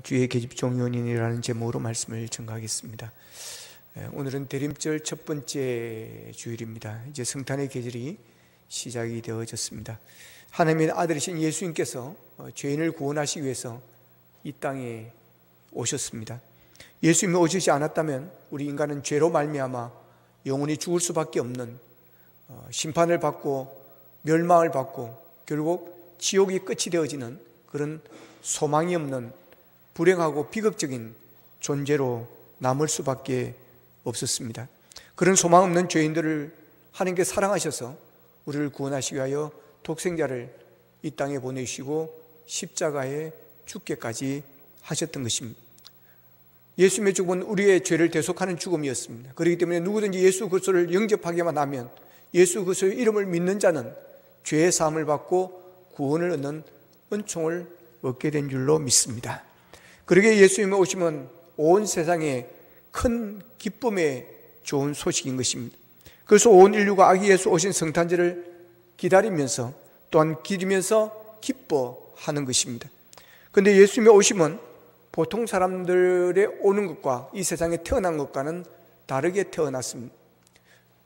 주의 계집종 연인이라는 제목으로 말씀을 전가하겠습니다. 오늘은 대림절 첫 번째 주일입니다. 이제 성탄의 계절이 시작이 되어졌습니다. 하나님의 아들이신 예수님께서 죄인을 구원하시기 위해서 이 땅에 오셨습니다. 예수님이 오시지 않았다면 우리 인간은 죄로 말미암아 영원히 죽을 수밖에 없는 심판을 받고 멸망을 받고 결국 지옥이 끝이 되어지는 그런 소망이 없는 불행하고 비극적인 존재로 남을 수밖에 없었습니다. 그런 소망 없는 죄인들을 하나님께 사랑하셔서 우리를 구원하시기 위하여 독생자를 이 땅에 보내시고 십자가에 죽게까지 하셨던 것입니다. 예수님의 죽음은 우리의 죄를 대속하는 죽음이었습니다. 그렇기 때문에 누구든지 예수 그리스도를 영접하기만 하면 예수 그리스도의 이름을 믿는 자는 죄의 사함을 받고 구원을 얻는 은총을 얻게 된 줄로 믿습니다. 그러기에 예수님이 오시면 온 세상에 큰 기쁨의 좋은 소식인 것입니다. 그래서 온 인류가 아기 예수 오신 성탄절을 기다리면서 또한 기리면서 기뻐하는 것입니다. 그런데 예수님이 오시면 보통 사람들의 오는 것과 이 세상에 태어난 것과는 다르게 태어났습니다.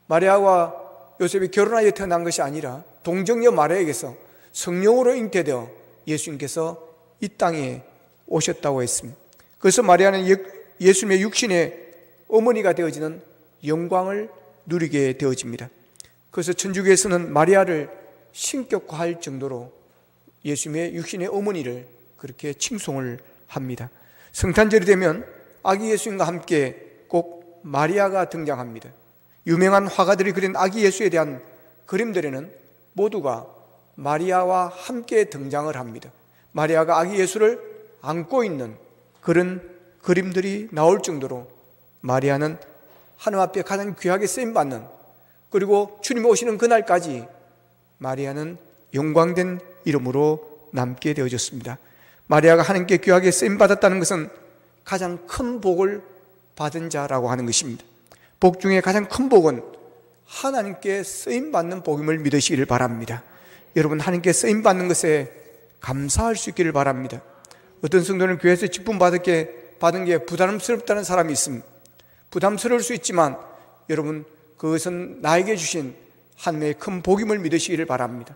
마리아와 요셉이 결혼하여 태어난 것이 아니라 동정녀 마리아에게서 성령으로 잉태되어 예수님께서 이 땅에 오셨다고 했습니다. 그래서 마리아는 예수님의 육신의 어머니가 되어지는 영광을 누리게 되어집니다. 그래서 천주교에서는 마리아를 신격화할 정도로 예수님의 육신의 어머니를 그렇게 칭송을 합니다. 성탄절이 되면 아기 예수님과 함께 꼭 마리아가 등장합니다. 유명한 화가들이 그린 아기 예수에 대한 그림들에는 모두가 마리아와 함께 등장을 합니다. 마리아가 아기 예수를 안고 있는 그런 그림들이 나올 정도로 마리아는 하나님 앞에 가장 귀하게 쓰임받는, 그리고 주님 오시는 그날까지 마리아는 영광된 이름으로 남게 되어졌습니다. 마리아가 하나님께 귀하게 쓰임받았다는 것은 가장 큰 복을 받은 자라고 하는 것입니다. 복 중에 가장 큰 복은 하나님께 쓰임받는 복임을 믿으시기를 바랍니다. 여러분, 하나님께 쓰임받는 것에 감사할 수 있기를 바랍니다. 어떤 성도는 교회에서 직분 받은 게 부담스럽다는 사람이 있습니다. 부담스러울 수 있지만 여러분, 그것은 나에게 주신 하나님의 큰 복임을 믿으시기를 바랍니다.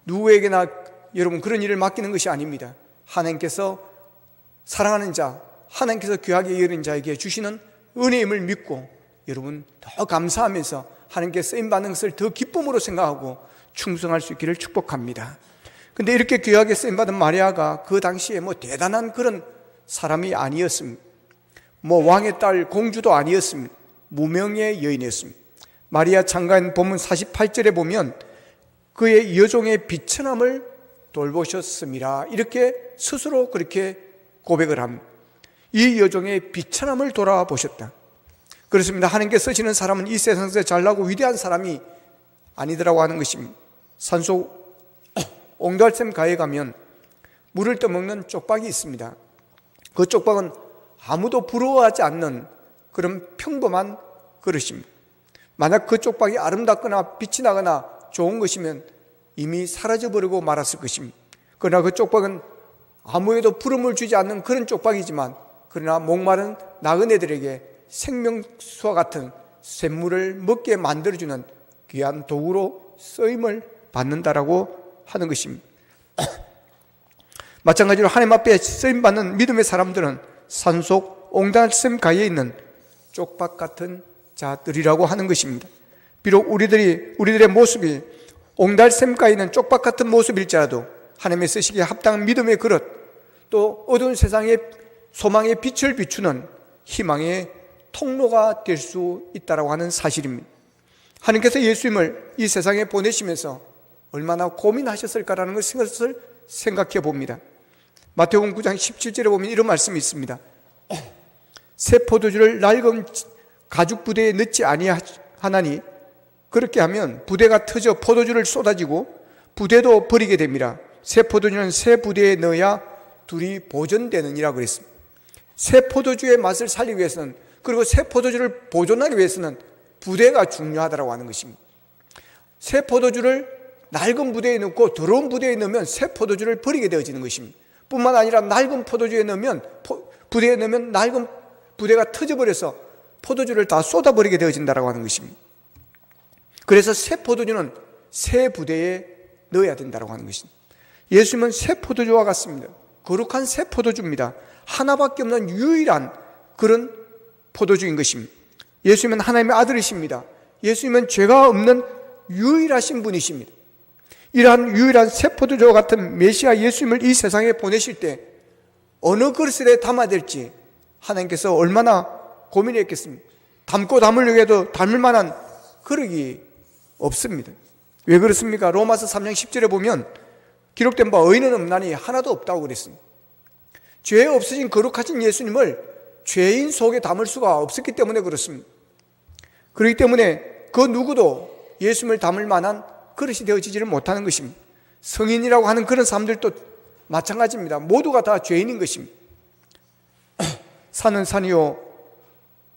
누구에게나 여러분 그런 일을 맡기는 것이 아닙니다. 하나님께서 사랑하는 자, 하나님께서 귀하게 여긴 자에게 주시는 은혜임을 믿고 여러분 더 감사하면서 하나님께 쓰임받는 것을 더 기쁨으로 생각하고 충성할 수 있기를 축복합니다. 근데 이렇게 귀하게 쓰임받은 마리아가 그 당시에 대단한 그런 사람이 아니었습니다. 왕의 딸, 공주도 아니었습니다. 무명의 여인이었습니다. 마리아 창간 본문 48절에 보면 그의 여종의 비천함을 돌보셨습니다. 이렇게 스스로 그렇게 고백을 합니다. 이 여종의 비천함을 돌아보셨다. 그렇습니다. 하나님께 쓰시는 사람은 이 세상에서 잘나고 위대한 사람이 아니더라고 하는 것입니다. 산속 옹달샘 가에 가면 물을 떠먹는 쪽박이 있습니다. 그 쪽박은 아무도 부러워하지 않는 그런 평범한 그릇입니다. 만약 그 쪽박이 아름답거나 빛이 나거나 좋은 것이면 이미 사라져버리고 말았을 것입니다. 그러나 그 쪽박은 아무에도 부름을 주지 않는 그런 쪽박이지만, 그러나 목마른 나그네들에게 생명수와 같은 샘물을 먹게 만들어주는 귀한 도구로 쓰임을 받는다라고 하는 것입니다. 마찬가지로 하나님 앞에 쓰임받는 믿음의 사람들은 산속 옹달샘 가에 있는 쪽박 같은 자들이라고 하는 것입니다. 비록 우리들의 모습이 옹달샘 가에 있는 쪽박 같은 모습일지라도 하나님의 쓰시기에 합당한 믿음의 그릇, 또 어두운 세상에 소망의 빛을 비추는 희망의 통로가 될 수 있다고 하는 사실입니다. 하나님께서 예수님을 이 세상에 보내시면서 얼마나 고민하셨을까라는 것을 생각해 봅니다. 마태복음 9장 17절에 보면 이런 말씀이 있습니다. 새 포도주를 낡은 가죽 부대에 넣지 아니하나니 그렇게 하면 부대가 터져 포도주를 쏟아지고 부대도 버리게 됩니다. 새 포도주는 새 부대에 넣어야 둘이 보존되느니라 그랬습니다. 새 포도주의 맛을 살리기 위해서는, 그리고 새 포도주를 보존하기 위해서는 부대가 중요하다고 하는 것입니다. 새 포도주를 낡은 부대에 넣고 더러운 부대에 넣으면 새 포도주를 버리게 되어지는 것입니다. 뿐만 아니라 낡은 포도주에 넣으면 부대에 넣으면 낡은 부대가 터져버려서 포도주를 다 쏟아버리게 되어진다라고 하는 것입니다. 그래서 새 포도주는 새 부대에 넣어야 된다고 하는 것입니다. 예수님은 새 포도주와 같습니다. 거룩한 새 포도주입니다. 하나밖에 없는 유일한 그런 포도주인 것입니다. 예수님은 하나님의 아들이십니다. 예수님은 죄가 없는 유일하신 분이십니다. 이러한 유일한 새 포도주와 같은 메시아 예수님을 이 세상에 보내실 때 어느 그릇에 담아야 될지 하나님께서 얼마나 고민했겠습니까? 담고 담으려고 해도 담을 만한 그릇이 없습니다. 왜 그렇습니까? 로마서 3장 10절에 보면 기록된 바 의인은 없나니 하나도 없다고 그랬습니다. 죄 없으신 거룩하신 예수님을 죄인 속에 담을 수가 없었기 때문에 그렇습니다. 그렇기 때문에 그 누구도 예수님을 담을 만한 그릇이 되어지지를 못하는 것입니다. 성인이라고 하는 그런 사람들도 마찬가지입니다. 모두가 다 죄인인 것입니다. 산은 산이요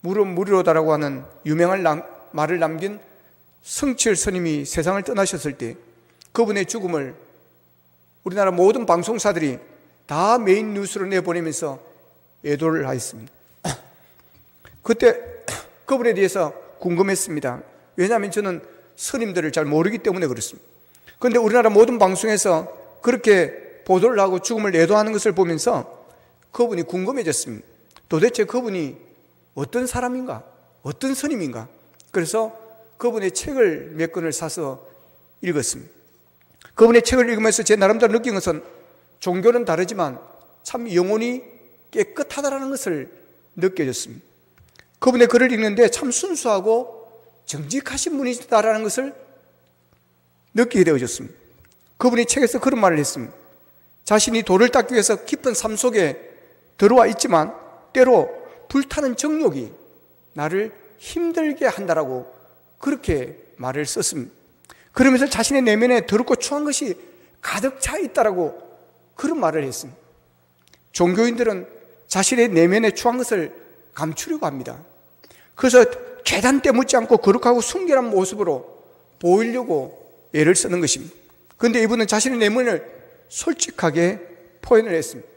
물은 물이로다라고 하는 유명한 말을 남긴 성칠 스님이 세상을 떠나셨을 때 그분의 죽음을 우리나라 모든 방송사들이 다 메인 뉴스로 내보내면서 애도를 하였습니다. 그때 그분에 대해서 궁금했습니다. 왜냐하면 저는 스님들을 잘 모르기 때문에 그렇습니다. 그런데 우리나라 모든 방송에서 그렇게 보도를 하고 죽음을 애도하는 것을 보면서 그분이 궁금해졌습니다. 도대체 그분이 어떤 사람인가? 어떤 스님인가? 그래서 그분의 책을 몇 권을 사서 읽었습니다. 그분의 책을 읽으면서 제 나름대로 느낀 것은 종교는 다르지만 참 영혼이 깨끗하다는 것을 느껴졌습니다. 그분의 글을 읽는데 참 순수하고 정직하신 분이시다라는 것을 느끼게 되어졌습니다. 그분이 책에서 그런 말을 했습니다. 자신이 돌을 닦기 위해서 깊은 삶 속에 들어와 있지만 때로 불타는 정욕이 나를 힘들게 한다라고 그렇게 말을 썼습니다. 그러면서 자신의 내면에 더럽고 추한 것이 가득 차 있다라고 그런 말을 했습니다. 종교인들은 자신의 내면에 추한 것을 감추려고 합니다. 그래서 계단때 묻지 않고 거룩하고 순결한 모습으로 보이려고 애를 쓰는 것입니다. 그런데 이분은 자신의 내면을 솔직하게 표현을 했습니다.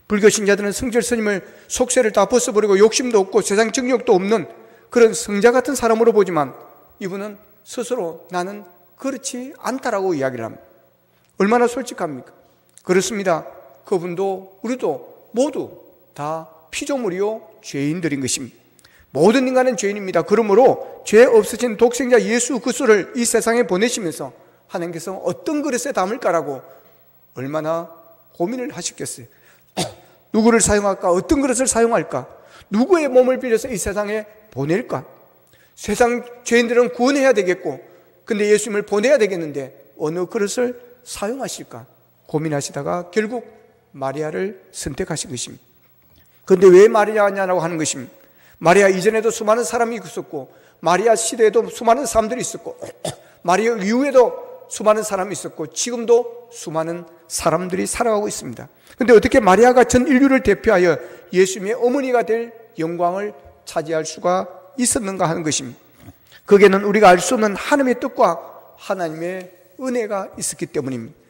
불교 신자들은 성질 스님을 속세를 다 벗어버리고 욕심도 없고 세상 정욕도 없는 그런 성자 같은 사람으로 보지만 이분은 스스로 나는 그렇지 않다라고 이야기를 합니다. 얼마나 솔직합니까? 그렇습니다. 그분도 우리도 모두 다 피조물이요 죄인들인 것입니다. 모든 인간은 죄인입니다. 그러므로 죄 없으신 독생자 예수 그리스도를 이 세상에 보내시면서 하나님께서 어떤 그릇에 담을까라고 얼마나 고민을 하셨겠어요. 누구를 사용할까? 어떤 그릇을 사용할까? 누구의 몸을 빌려서 이 세상에 보낼까? 세상 죄인들은 구원해야 되겠고 근데 예수님을 보내야 되겠는데 어느 그릇을 사용하실까? 고민하시다가 결국 마리아를 선택하신 것입니다. 그런데 왜 마리아냐라고 하는 것입니다. 마리아 이전에도 수많은 사람이 있었고 마리아 시대에도 수많은 사람들이 있었고 마리아 이후에도 수많은 사람이 있었고 지금도 수많은 사람들이 살아가고 있습니다. 그런데 어떻게 마리아가 전 인류를 대표하여 예수님의 어머니가 될 영광을 차지할 수가 있었는가 하는 것입니다. 거기에는 우리가 알 수 없는 하나님의 뜻과 하나님의 은혜가 있었기 때문입니다.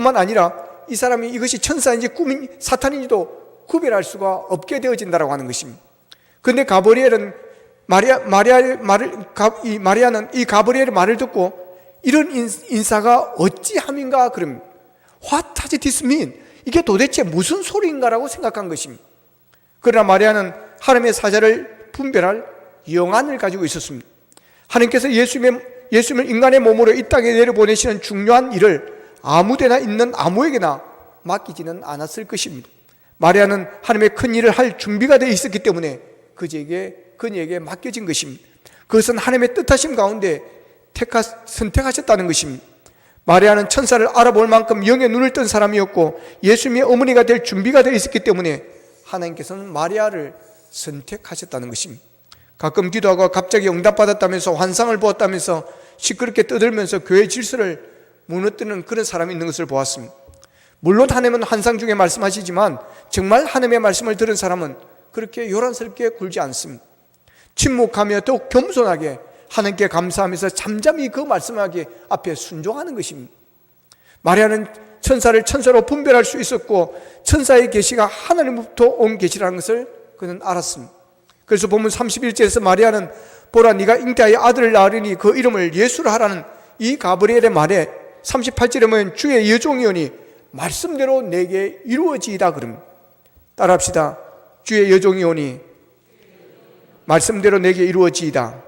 뿐만 아니라 이 사람이 이것이 천사인지 꿈인 사탄인지도 구별할 수가 없게 되어진다라고 하는 것입니다. 그런데 가브리엘은 마리아는 이 가브리엘의 말을 듣고 이런 인사가 어찌함인가 그럽니다. What does this mean? 이게 도대체 무슨 소리인가라고 생각한 것입니다. 그러나 마리아는 하나님의 사자를 분별할 영안을 가지고 있었습니다. 하나님께서 예수님을 인간의 몸으로 이 땅에 내려보내시는 중요한 일을 아무데나 있는 아무에게나 맡기지는 않았을 것입니다. 마리아는 하나님의 큰 일을 할 준비가 되어 있었기 때문에 그녀에게 맡겨진 것입니다. 그것은 하나님의 뜻하심 가운데 선택하셨다는 것입니다. 마리아는 천사를 알아볼 만큼 영의 눈을 뜬 사람이었고 예수님의 어머니가 될 준비가 되어 있었기 때문에 하나님께서는 마리아를 선택하셨다는 것입니다. 가끔 기도하고 갑자기 응답받았다면서 환상을 보았다면서 시끄럽게 떠들면서 교회 질서를 무너뜨리는 그런 사람이 있는 것을 보았습니다. 물론 하나님은 환상 중에 말씀하시지만 정말 하나님의 말씀을 들은 사람은 그렇게 요란스럽게 굴지 않습니다. 침묵하며 더욱 겸손하게 하나님께 감사하면서 잠잠히 그 말씀하기 앞에 순종하는 것입니다. 마리아는 천사를 천사로 분별할 수 있었고 천사의 계시가 하나님부터 온 계시라는 것을 그는 알았습니다. 그래서 본문 31절에서 마리아는 보라 네가 잉태하여 아들을 낳으리니 그 이름을 예수라 하라는 이 가브리엘의 말에 38절에 보면 주의 여종이오니 말씀대로 내게 이루어지이다 그럽니다. 따라합시다. 주의 여종이오니 말씀대로 내게 이루어지이다.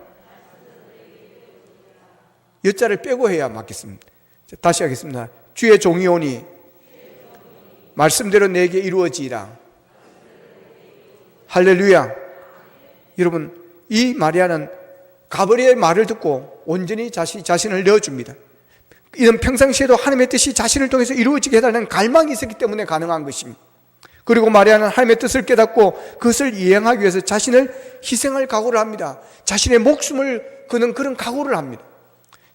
여자를 빼고 해야 맞겠습니다. 다시 하겠습니다. 주의 종이오니 말씀대로 내게 이루어지이다. 할렐루야. 여러분, 이 마리아는 가브리엘의 말을 듣고 온전히 자신을 내어줍니다. 이는 평상시에도 하나님의 뜻이 자신을 통해서 이루어지게 해달라는 갈망이 있었기 때문에 가능한 것입니다. 그리고 마리아는 하나님의 뜻을 깨닫고 그것을 이행하기 위해서 자신을 희생할 각오를 합니다. 자신의 목숨을 그는 그런 각오를 합니다.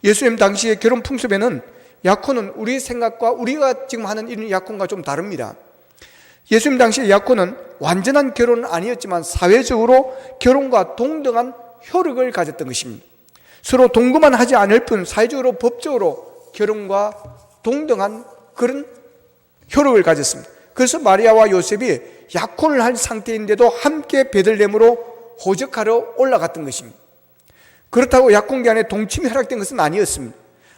예수님 당시의 결혼 풍습에는 약혼은 우리 생각과 우리가 지금 하는 이런 약혼과 좀 다릅니다. 예수님 당시의 약혼은 완전한 결혼은 아니었지만 사회적으로 결혼과 동등한 효력을 가졌던 것입니다. 서로 동거만 하지 않을 뿐 사회적으로 법적으로 결혼과 동등한 그런 효력을 가졌습니다. 그래서 마리아와 요셉이 약혼을 한 상태인데도 함께 베들레헴으로 호적하러 올라갔던 것입니다. 그렇다고 약혼 기간에 동침이 허락된 것은 아니었습니다.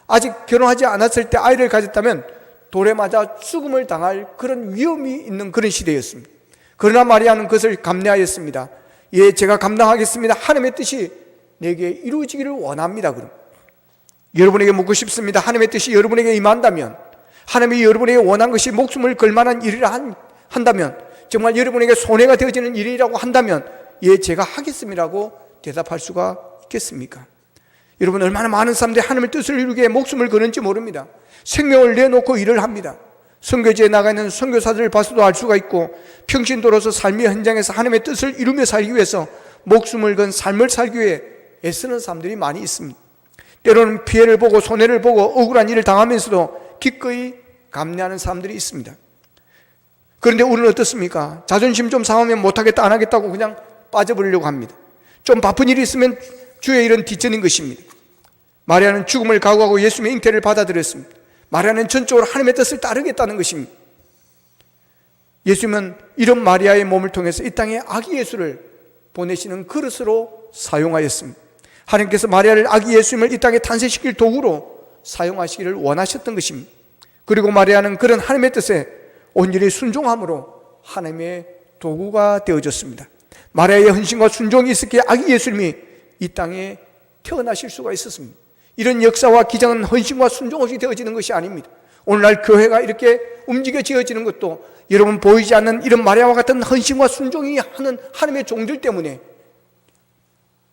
아직 결혼하지 않았을 때 아이를 가졌다면 돌에 맞아 죽음을 당할 그런 위험이 있는 그런 시대였습니다. 그러나 마리아는 그것을 감내하였습니다. 예, 제가 감당하겠습니다. 하나님의 뜻이 내게 이루어지기를 원합니다. 그럼 여러분에게 묻고 싶습니다. 하나님의 뜻이 여러분에게 임한다면, 하나님이 여러분에게 원한 것이 목숨을 걸 만한 일이라 한다면, 정말 여러분에게 손해가 되어지는 일이라고 한다면 예, 제가 하겠습니다라고 대답할 수가 있겠습니까? 여러분, 얼마나 많은 사람들이 하나님의 뜻을 이루기 위해 목숨을 거는지 모릅니다. 생명을 내놓고 일을 합니다. 선교지에 나가 있는 선교사들을 봐서도 알 수가 있고 평신도로서 삶의 현장에서 하나님의 뜻을 이루며 살기 위해서 목숨을 건 삶을 살기 위해 애쓰는 사람들이 많이 있습니다. 때로는 피해를 보고 손해를 보고 억울한 일을 당하면서도 기꺼이 감내하는 사람들이 있습니다. 그런데 우리는 어떻습니까? 자존심 좀 상하면 못하겠다 안 하겠다고 그냥 빠져버리려고 합니다. 좀 바쁜 일이 있으면 주의 일은 뒷전인 것입니다. 마리아는 죽음을 각오하고 예수님의 잉태를 받아들였습니다. 마리아는 전적으로 하나님의 뜻을 따르겠다는 것입니다. 예수님은 이런 마리아의 몸을 통해서 이 땅에 아기 예수를 보내시는 그릇으로 사용하였습니다. 하나님께서 마리아를 아기 예수님을 이 땅에 탄생시킬 도구로 사용하시기를 원하셨던 것입니다. 그리고 마리아는 그런 하나님의 뜻에 온전히 순종함으로 하나님의 도구가 되어졌습니다. 마리아의 헌신과 순종이 있었기에 아기 예수님이 이 땅에 태어나실 수가 있었습니다. 이런 역사와 기적은 헌신과 순종 없이 되어지는 것이 아닙니다. 오늘날 교회가 이렇게 움직여지어지는 것도 여러분 보이지 않는 이런 마리아와 같은 헌신과 순종이 하는 하나님의 종들 때문에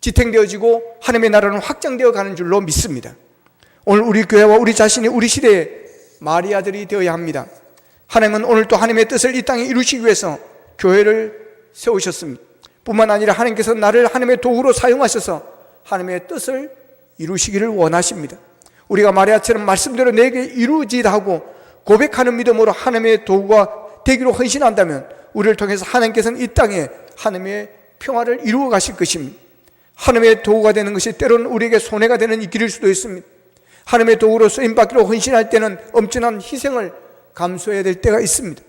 지탱되어지고 하나님의 나라는 확장되어 가는 줄로 믿습니다. 오늘 우리 교회와 우리 자신이 우리 시대의 마리아들이 되어야 합니다. 하나님은 오늘 또 하나님의 뜻을 이 땅에 이루시기 위해서 교회를 세우셨습니다. 뿐만 아니라 하나님께서 나를 하나님의 도구로 사용하셔서 하나님의 뜻을 이루시기를 원하십니다. 우리가 마리아처럼 말씀대로 내게 이루어지다 하고 고백하는 믿음으로 하나님의 도구가 되기로 헌신한다면 우리를 통해서 하나님께서는 이 땅에 하나님의 평화를 이루어 가실 것입니다. 하나님의 도구가 되는 것이 때로는 우리에게 손해가 되는 길일 수도 있습니다. 하나님의 도구로 쓰임받기로 헌신할 때는 엄청난 희생을 감수해야 될 때가 있습니다.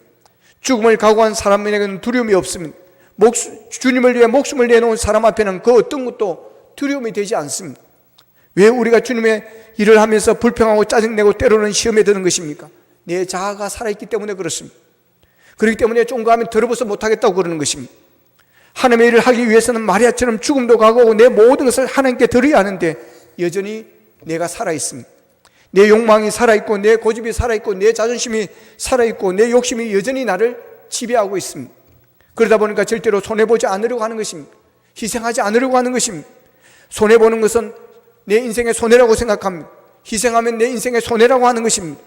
죽음을 각오한 사람에게는 두려움이 없습니다. 주님을 위해 목숨을 내놓은 사람 앞에는 그 어떤 것도 두려움이 되지 않습니다. 왜 우리가 주님의 일을 하면서 불평하고 짜증내고 때로는 시험에 드는 것입니까? 내 자아가 살아있기 때문에 그렇습니다. 그렇기 때문에 좀 더 하면 더러워서 못하겠다고 그러는 것입니다. 하나님의 일을 하기 위해서는 마리아처럼 죽음도 각오하고 내 모든 것을 하나님께 드려야 하는데 여전히 내가 살아있습니다. 내 욕망이 살아있고 내 고집이 살아있고 내 자존심이 살아있고 내 욕심이 여전히 나를 지배하고 있습니다. 그러다 보니까 절대로 손해보지 않으려고 하는 것입니다. 희생하지 않으려고 하는 것입니다. 손해보는 것은 내 인생의 손해라고 생각합니다. 희생하면 내 인생의 손해라고 하는 것입니다.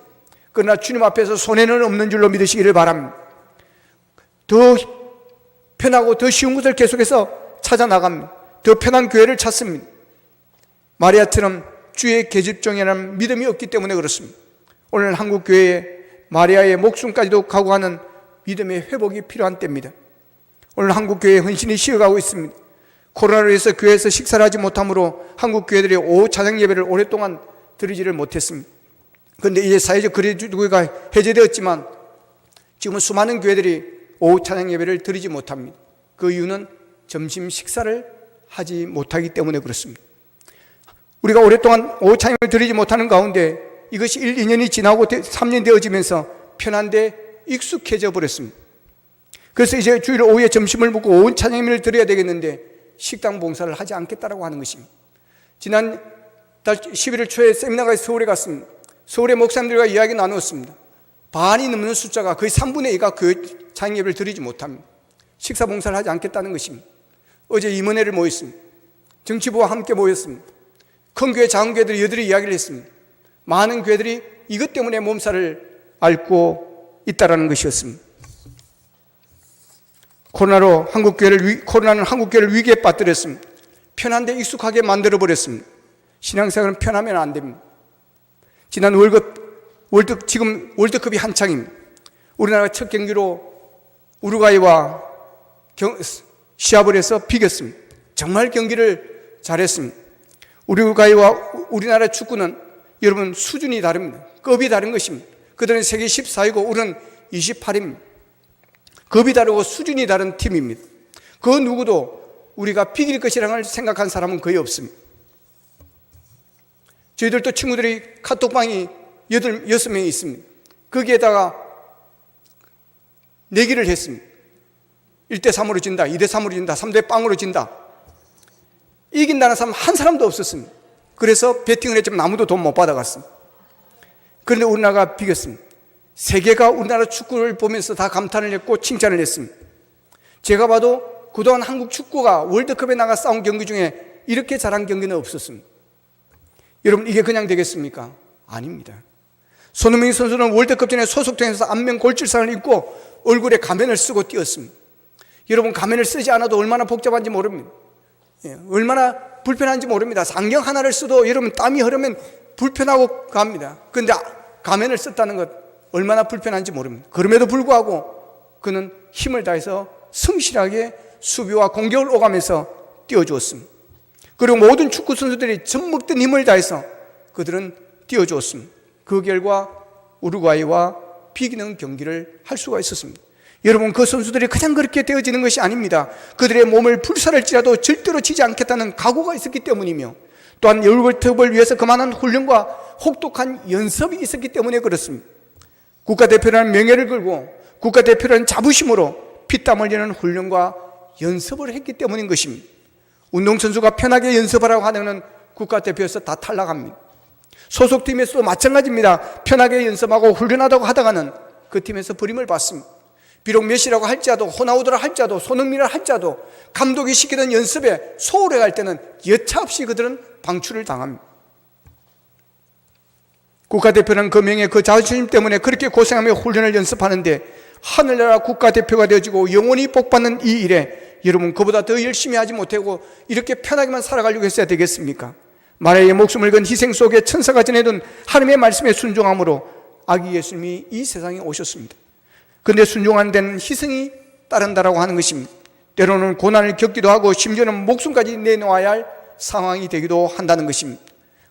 그러나 주님 앞에서 손해는 없는 줄로 믿으시기를 바랍니다. 더 편하고 더 쉬운 것을 계속해서 찾아 나갑니다. 더 편한 교회를 찾습니다. 마리아처럼 주의 계집종이라는 믿음이 없기 때문에 그렇습니다. 오늘 한국 교회에 마리아의 목숨까지도 각오하는 믿음의 회복이 필요한 때입니다. 오늘 한국 교회에 헌신이 식어가고 있습니다. 코로나로 인해서 교회에서 식사를 하지 못함으로 한국 교회들이 오후 찬양 예배를 오랫동안 드리지를 못했습니다. 그런데 이제 사회적 거리두기가 해제되었지만 지금은 수많은 교회들이 오후 찬양 예배를 드리지 못합니다. 그 이유는 점심 식사를 하지 못하기 때문에 그렇습니다. 우리가 오랫동안 오후 찬양을 드리지 못하는 가운데 이것이 1, 2년이 지나고 3년 되어지면서 편한데 익숙해져 버렸습니다. 그래서 이제 주일 오후에 점심을 먹고 오후 찬양 예배를 드려야 되겠는데 식당 봉사를 하지 않겠다라고 하는 것입니다. 지난 달 11월 초에 세미나가 서울에 갔습니다. 서울의 목사님들과 이야기 나누었습니다. 반이 넘는 숫자가 거의 3분의 2가 그 찬양 예배를 드리지 못합니다. 식사 봉사를 하지 않겠다는 것입니다. 어제 임원회를 모였습니다. 정치부와 함께 모였습니다. 큰 교회, 작은 교회들이 여들이 이야기를 했습니다. 많은 교회들이 이것 때문에 몸살을 앓고 있다는 것이었습니다. 코로나는 한국 교회를 위기에 빠뜨렸습니다. 편한데 익숙하게 만들어버렸습니다. 신앙생활은 편하면 안 됩니다. 지난 지금 월드컵이 한창입니다. 우리나라가 첫 경기로 우루과이와 시합을 해서 비겼습니다. 정말 경기를 잘했습니다. 우루과이와 우리나라 축구는 여러분 수준이 다릅니다. 급이 다른 것입니다. 그들은 세계 14위고 우리는 28위입니다. 급이 다르고 수준이 다른 팀입니다. 그 누구도 우리가 비길 것이라는 생각한 사람은 거의 없습니다. 저희들도 친구들이 카톡방이 6명이 있습니다. 거기에다가 내기를 했습니다. 1대3으로 진다, 2대3으로 진다, 3대0으로 진다. 이긴다는 사람 한 사람도 없었습니다. 그래서 배팅을 했지만 아무도 돈 못 받아갔습니다. 그런데 우리나라가 비겼습니다. 세계가 우리나라 축구를 보면서 다 감탄을 했고 칭찬을 했습니다. 제가 봐도 그동안 한국 축구가 월드컵에 나가 싸운 경기 중에 이렇게 잘한 경기는 없었습니다. 여러분 이게 그냥 되겠습니까? 아닙니다. 손흥민 선수는 월드컵 전에 소속팀에서 안면 골절상을 입고 얼굴에 가면을 쓰고 뛰었습니다. 여러분 가면을 쓰지 않아도 얼마나 복잡한지 모릅니다. 얼마나 불편한지 모릅니다. 안경 하나를 써도 여러분 땀이 흐르면 불편하고 갑니다. 그런데 가면을 썼다는 것 얼마나 불편한지 모릅니다. 그럼에도 불구하고 그는 힘을 다해서 성실하게 수비와 공격을 오가면서 뛰어주었습니다. 그리고 모든 축구 선수들이 젖먹던 힘을 다해서 그들은 뛰어주었습니다. 그 결과 우루과이와 비기는 경기를 할 수가 있었습니다. 여러분 그 선수들이 그냥 그렇게 되어지는 것이 아닙니다. 그들의 몸을 불살할지라도 절대로 지지 않겠다는 각오가 있었기 때문이며 또한 월드컵을 위해서 그만한 훈련과 혹독한 연습이 있었기 때문에 그렇습니다. 국가대표라는 명예를 걸고 국가대표라는 자부심으로 피땀 흘리는 훈련과 연습을 했기 때문인 것입니다. 운동선수가 편하게 연습하라고 하면 국가대표에서 다 탈락합니다. 소속팀에서도 마찬가지입니다. 편하게 연습하고 훈련하다고 하다가는 그 팀에서 버림을 받습니다. 비록 메시라고 할지라도 호나우드라 할지라도 손흥민이라 할지라도 감독이 시키던 연습에 소홀해 갈 때는 여차없이 그들은 방출을 당합니다. 국가대표는 그 명예 그 자존심 때문에 그렇게 고생하며 훈련을 연습하는데 하늘나라 국가대표가 되어지고 영원히 복받는 이 일에 여러분 그보다 더 열심히 하지 못하고 이렇게 편하게만 살아가려고 했어야 되겠습니까? 마리아의 목숨을 건 희생 속에 천사가 전해둔 하나님의 말씀에 순종함으로 아기 예수님이 이 세상에 오셨습니다. 그런데 순종하는 데는 희생이 따른다라고 하는 것입니다. 때로는 고난을 겪기도 하고 심지어는 목숨까지 내놓아야 할 상황이 되기도 한다는 것입니다.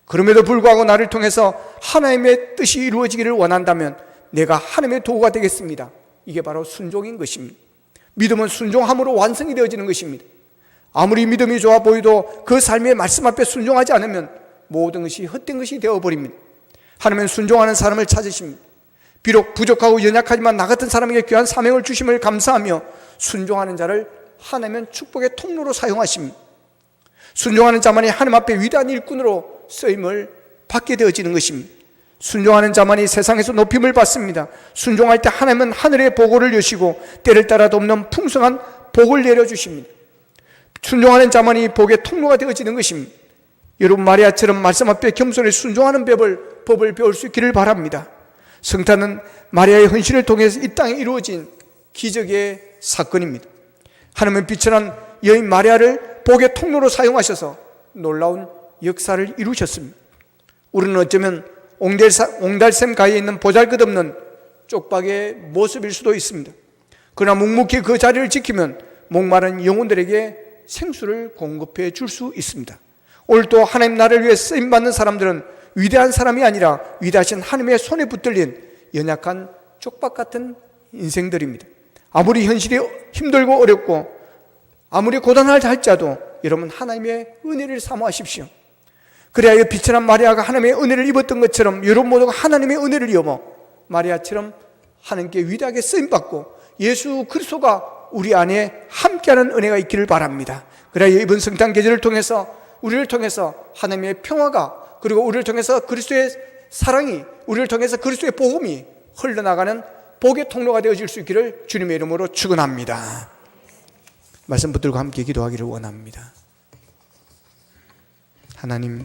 그럼에도 불구하고 나를 통해서 하나님의 뜻이 이루어지기를 원한다면 내가 하나님의 도구가 되겠습니다. 이게 바로 순종인 것입니다. 믿음은 순종함으로 완성이 되어지는 것입니다. 아무리 믿음이 좋아 보여도 그 삶의 말씀 앞에 순종하지 않으면 모든 것이 헛된 것이 되어버립니다. 하나님은 순종하는 사람을 찾으십니다. 비록 부족하고 연약하지만 나 같은 사람에게 귀한 사명을 주심을 감사하며 순종하는 자를 하나님은 축복의 통로로 사용하십니다. 순종하는 자만이 하나님 앞에 위대한 일꾼으로 쓰임을 받게 되어지는 것입니다. 순종하는 자만이 세상에서 높임을 받습니다. 순종할 때 하나님은 하늘의 보고를 여시고 때를 따라도 없는 풍성한 복을 내려주십니다. 순종하는 자만이 복의 통로가 되어지는 것입니다. 여러분, 마리아처럼 말씀 앞에 겸손히 순종하는 법을 배울 수 있기를 바랍니다. 성탄은 마리아의 헌신을 통해서 이 땅에 이루어진 기적의 사건입니다. 하나님은 빛천한 여인 마리아를 복의 통로로 사용하셔서 놀라운 역사를 이루셨습니다. 우리는 어쩌면 옹달샘 가에 있는 보잘것없는 쪽박의 모습일 수도 있습니다. 그러나 묵묵히 그 자리를 지키면 목마른 영혼들에게 생수를 공급해 줄 수 있습니다. 오늘도 하나님 나라를 위해 쓰임받는 사람들은 위대한 사람이 아니라 위대하신 하나님의 손에 붙들린 연약한 쪽박 같은 인생들입니다. 아무리 현실이 힘들고 어렵고 아무리 고단하다 할지라도 여러분 하나님의 은혜를 사모하십시오. 그래야 이 비천한 마리아가 하나님의 은혜를 입었던 것처럼 여러분 모두가 하나님의 은혜를 입어 마리아처럼 하나님께 위대하게 쓰임받고 예수 그리스도가 우리 안에 함께하는 은혜가 있기를 바랍니다. 그래야 이번 성탄 계절을 통해서 우리를 통해서 하나님의 평화가, 그리고 우리를 통해서 그리스도의 사랑이, 우리를 통해서 그리스도의 복음이 흘러나가는 복의 통로가 되어질 수 있기를 주님의 이름으로 축원합니다. 말씀 붙들고 함께 기도하기를 원합니다. 하나님의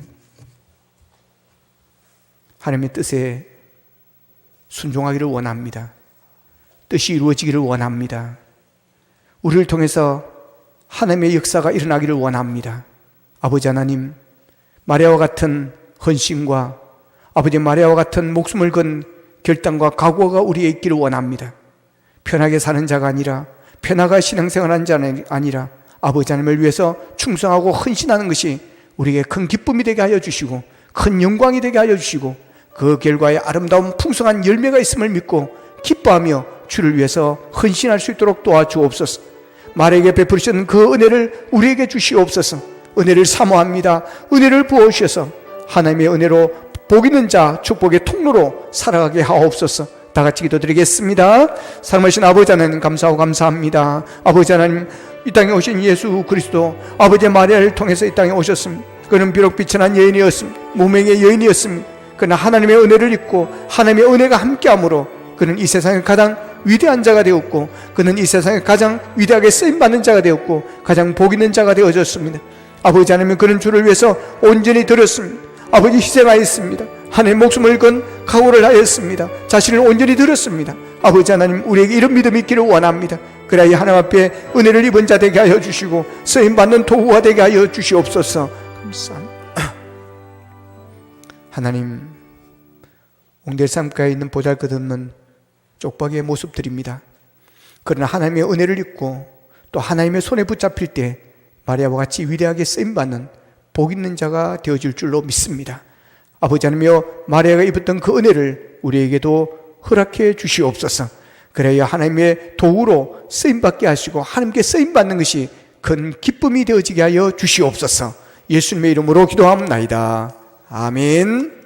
뜻에 순종하기를 원합니다. 뜻이 이루어지기를 원합니다. 우리를 통해서 하나님의 역사가 일어나기를 원합니다. 아버지 하나님, 마리아와 같은 헌신과 아버지 마리아와 같은 목숨을 건 결단과 각오가 우리에 있기를 원합니다. 편하게 사는 자가 아니라, 편하게 신앙생활하는 자가 아니라 아버지 하나님을 위해서 충성하고 헌신하는 것이 우리에게 큰 기쁨이 되게 하여 주시고 큰 영광이 되게 하여 주시고 그 결과에 아름다운 풍성한 열매가 있음을 믿고 기뻐하며 주를 위해서 헌신할 수 있도록 도와주옵소서. 마리아에게 베푸시는 그 은혜를 우리에게 주시옵소서. 은혜를 사모합니다. 은혜를 부어주셔서 하나님의 은혜로 복 있는 자, 축복의 통로로 살아가게 하옵소서. 다 같이 기도드리겠습니다. 사랑하신 아버지 하나님, 감사하고 감사합니다. 아버지 하나님, 이 땅에 오신 예수 그리스도 아버지 마리아를 통해서 이 땅에 오셨습니다. 그는 비록 비천한 여인이었습니다. 무명의 여인이었습니다. 그러나 하나님의 은혜를 입고 하나님의 은혜가 함께함으로 그는 이 세상의 가장 위대한 자가 되었고, 그는 이 세상에 가장 위대하게 쓰임받는 자가 되었고 가장 복 있는 자가 되어졌습니다. 아버지 하나님, 그는 주를 위해서 온전히 드렸습니다. 아버지 희생하였습니다. 하나님 목숨을 건 각오를 하였습니다. 자신을 온전히 드렸습니다. 아버지 하나님, 우리에게 이런 믿음이 있기를 원합니다. 그래야 하나님 앞에 은혜를 입은 자 되게 하여 주시고 쓰임받는 도구가 되게 하여 주시옵소서. 감사합니다. 하나님, 옹달샘가에 있는 보잘것없는 쪽박이의 모습들입니다. 그러나 하나님의 은혜를 입고 또 하나님의 손에 붙잡힐 때 마리아와 같이 위대하게 쓰임받는 복 있는 자가 되어질 줄로 믿습니다. 아버지 하나님이여, 마리아가 입었던 그 은혜를 우리에게도 허락해 주시옵소서. 그래야 하나님의 도구로 쓰임받게 하시고 하나님께 쓰임받는 것이 큰 기쁨이 되어지게 하여 주시옵소서. 예수님의 이름으로 기도합니다. 아멘.